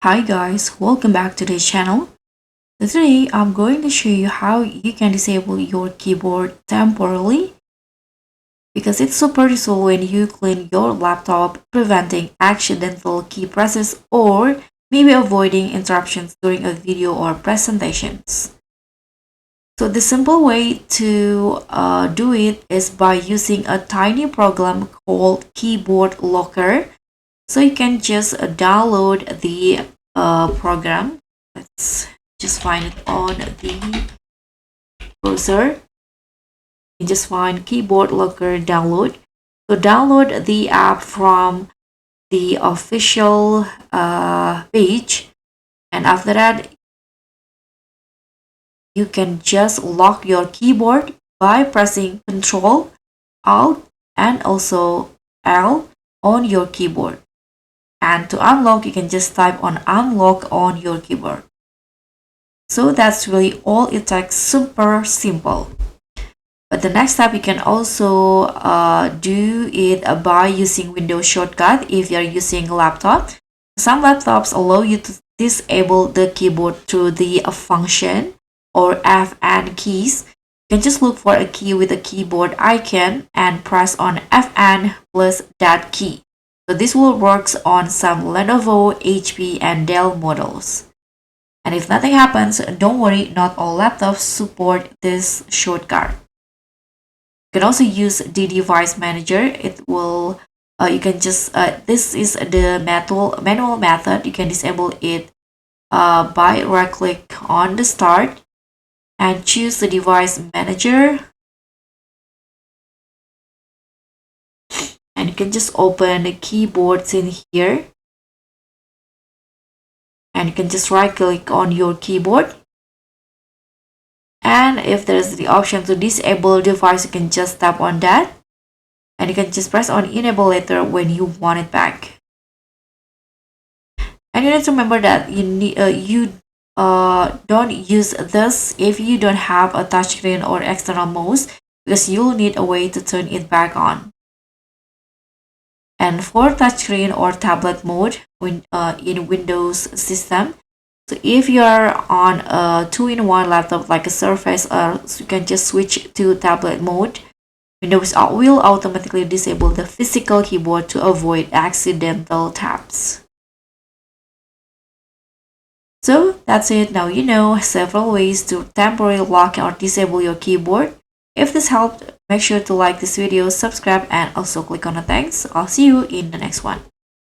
Hi guys, welcome back to the channel. Today I'm going to show you how you can disable your keyboard temporarily because it's super useful when you clean your laptop, preventing accidental key presses or maybe avoiding interruptions during a video or presentations. So the simple way to do it is by using a tiny program called Keyboard Locker. So you can just download the program. Let's just find it on the browser. You just find Keyboard Locker download. So download the app from the official page, and after that, you can just lock your keyboard by pressing Ctrl, Alt, and also L on your keyboard. And to unlock, you can just type on unlock on your keyboard. So that's really all it takes, super simple. But the next step, you can also do it by using Windows shortcut if you're using a laptop. Some laptops allow you to disable the keyboard through the function or Fn keys. You can just look for a key with a keyboard icon and press on Fn plus that key. So this will work on some Lenovo, HP, and Dell models. And if nothing happens, don't worry, not all laptops support this shortcut. You can also use the device manager. It will, you can just, this is the manual method. You can disable it by right click on the start and choose the device manager. And you can just open the keyboards in here. And you can just right click on your keyboard. And if there's the option to disable device, you can just tap on that. And you can just press on enable later when you want it back. And you need to remember that you don't use this if you don't have a touchscreen or external mouse, because you'll need a way to turn it back on. And for touchscreen or tablet mode in Windows system, so if you're on a 2-in-1 laptop like a Surface, you can just switch to tablet mode. Windows will automatically disable the physical keyboard to avoid accidental taps. So that's it. Now you know several ways to temporarily lock or disable your keyboard. If this helped, make sure to like this video, subscribe, and also click on the thanks. I'll see you in the next one.